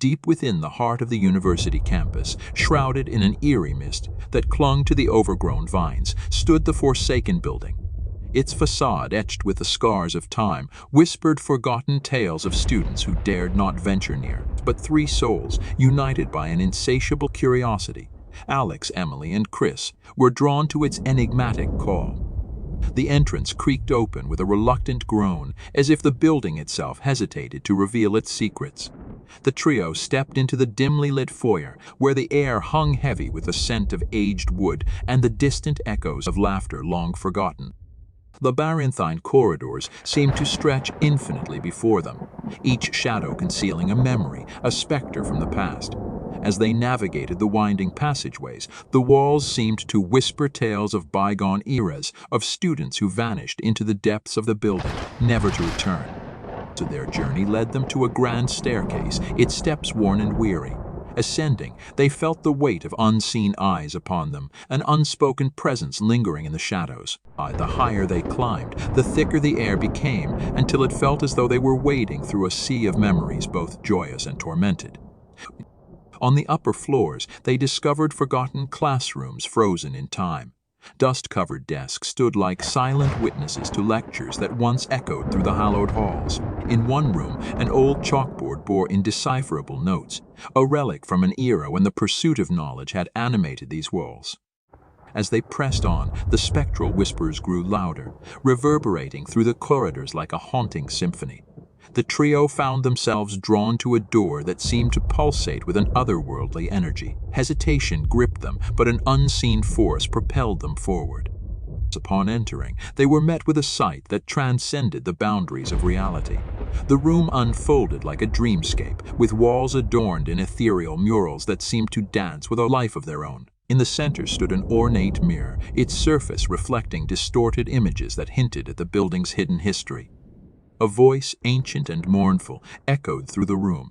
Deep within the heart of the university campus, shrouded in an eerie mist that clung to the overgrown vines, stood the forsaken building. Its facade, etched with the scars of time, whispered forgotten tales of students who dared not venture near. But three souls, united by an insatiable curiosity, Alex, Emily, and Chris, were drawn to its enigmatic call. The entrance creaked open with a reluctant groan, as if the building itself hesitated to reveal its secrets. The trio stepped into the dimly lit foyer, where the air hung heavy with the scent of aged wood and the distant echoes of laughter long forgotten. Labyrinthine corridors seemed to stretch infinitely before them, each shadow concealing a memory, a specter from the past. As they navigated the winding passageways, the walls seemed to whisper tales of bygone eras, of students who vanished into the depths of the building, never to return. So their journey led them to a grand staircase, its steps worn and weary. Ascending, they felt the weight of unseen eyes upon them, an unspoken presence lingering in the shadows. The higher they climbed, the thicker the air became, until it felt as though they were wading through a sea of memories, both joyous and tormented. On the upper floors, they discovered forgotten classrooms frozen in time. Dust-covered desks stood like silent witnesses to lectures that once echoed through the hallowed halls. In one room, an old chalkboard bore indecipherable notes, a relic from an era when the pursuit of knowledge had animated these walls. As they pressed on, the spectral whispers grew louder, reverberating through the corridors like a haunting symphony. The trio found themselves drawn to a door that seemed to pulsate with an otherworldly energy. Hesitation gripped them, but an unseen force propelled them forward. Upon entering, they were met with a sight that transcended the boundaries of reality. The room unfolded like a dreamscape, with walls adorned in ethereal murals that seemed to dance with a life of their own. In the center stood an ornate mirror, its surface reflecting distorted images that hinted at the building's hidden history. A voice, ancient and mournful, echoed through the room.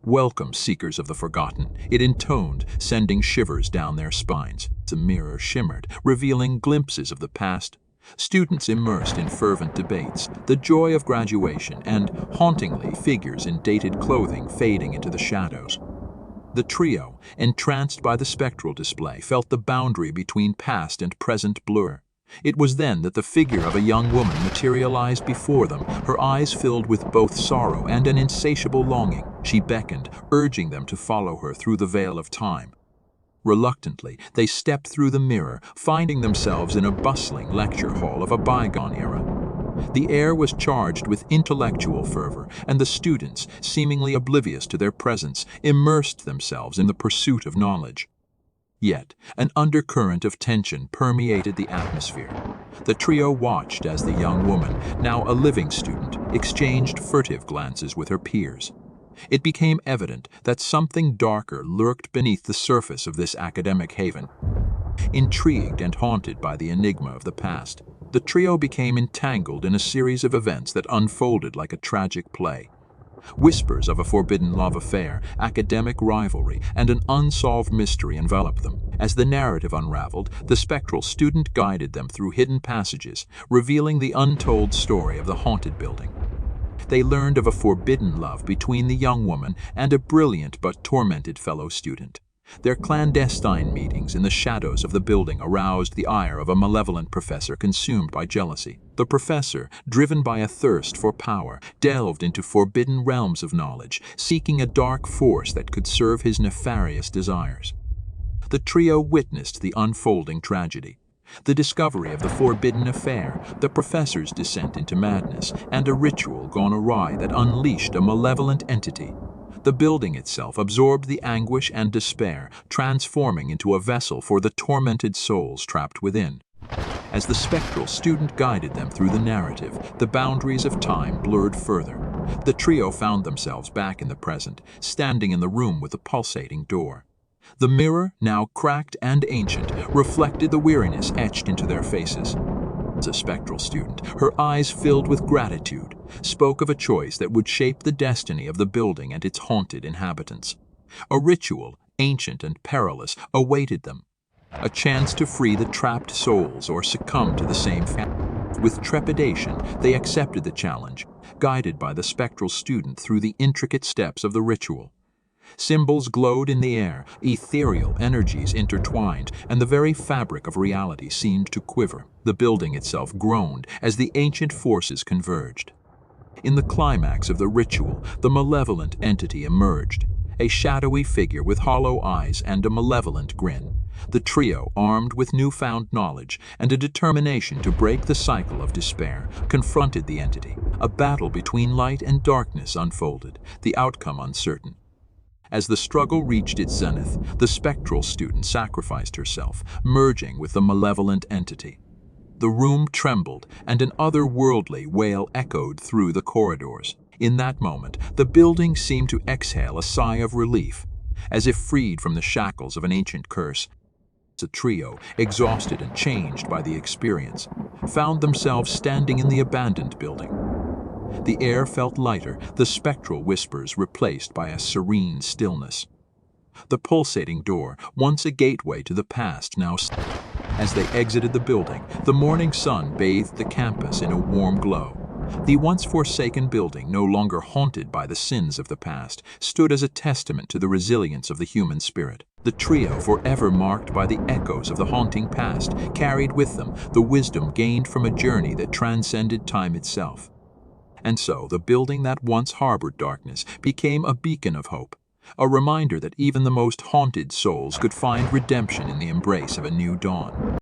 "Welcome, seekers of the forgotten," it intoned, sending shivers down their spines. The mirror shimmered, revealing glimpses of the past. Students immersed in fervent debates, the joy of graduation, and, hauntingly, figures in dated clothing fading into the shadows. The trio, entranced by the spectral display, felt the boundary between past and present blur. It was then that the figure of a young woman materialized before them, her eyes filled with both sorrow and an insatiable longing. She beckoned, urging them to follow her through the veil of time. Reluctantly, they stepped through the mirror, finding themselves in a bustling lecture hall of a bygone era. The air was charged with intellectual fervor, and the students, seemingly oblivious to their presence, immersed themselves in the pursuit of knowledge. Yet, an undercurrent of tension permeated the atmosphere. The trio watched as the young woman, now a living student, exchanged furtive glances with her peers. It became evident that something darker lurked beneath the surface of this academic haven. Intrigued and haunted by the enigma of the past, the trio became entangled in a series of events that unfolded like a tragic play. Whispers of a forbidden love affair, academic rivalry, and an unsolved mystery enveloped them. As the narrative unraveled, the spectral student guided them through hidden passages, revealing the untold story of the haunted building. They learned of a forbidden love between the young woman and a brilliant but tormented fellow student. Their clandestine meetings in the shadows of the building aroused the ire of a malevolent professor consumed by jealousy. The professor, driven by a thirst for power, delved into forbidden realms of knowledge, seeking a dark force that could serve his nefarious desires. The trio witnessed the unfolding tragedy. The discovery of the forbidden affair, the professor's descent into madness, and a ritual gone awry that unleashed a malevolent entity. The building itself absorbed the anguish and despair, transforming into a vessel for the tormented souls trapped within. As the spectral student guided them through the narrative, the boundaries of time blurred further. The trio found themselves back in the present, standing in the room with the pulsating door. The mirror, now cracked and ancient, reflected the weariness etched into their faces. A spectral student, her eyes filled with gratitude, spoke of a choice that would shape the destiny of the building and its haunted inhabitants. A ritual, ancient and perilous, awaited them. A chance to free the trapped souls or succumb to the same fate. With trepidation, they accepted the challenge, guided by the spectral student through the intricate steps of the ritual. Symbols glowed in the air, ethereal energies intertwined, and the very fabric of reality seemed to quiver. The building itself groaned as the ancient forces converged. In the climax of the ritual, the malevolent entity emerged, a shadowy figure with hollow eyes and a malevolent grin. The trio, armed with newfound knowledge and a determination to break the cycle of despair, confronted the entity. A battle between light and darkness unfolded, the outcome uncertain. As the struggle reached its zenith, the spectral student sacrificed herself, merging with the malevolent entity. The room trembled, and an otherworldly wail echoed through the corridors. In that moment, the building seemed to exhale a sigh of relief, as if freed from the shackles of an ancient curse. The trio, exhausted and changed by the experience, found themselves standing in the abandoned building. The air felt lighter, the spectral whispers replaced by a serene stillness. The pulsating door, once a gateway to the past, now as they exited the building, the morning sun bathed the campus in a warm glow. The once forsaken building, no longer haunted by the sins of the past, stood as a testament to the resilience of the human spirit. The trio, forever marked by the echoes of the haunting past, carried with them the wisdom gained from a journey that transcended time itself. And so, the building that once harbored darkness became a beacon of hope, a reminder that even the most haunted souls could find redemption in the embrace of a new dawn.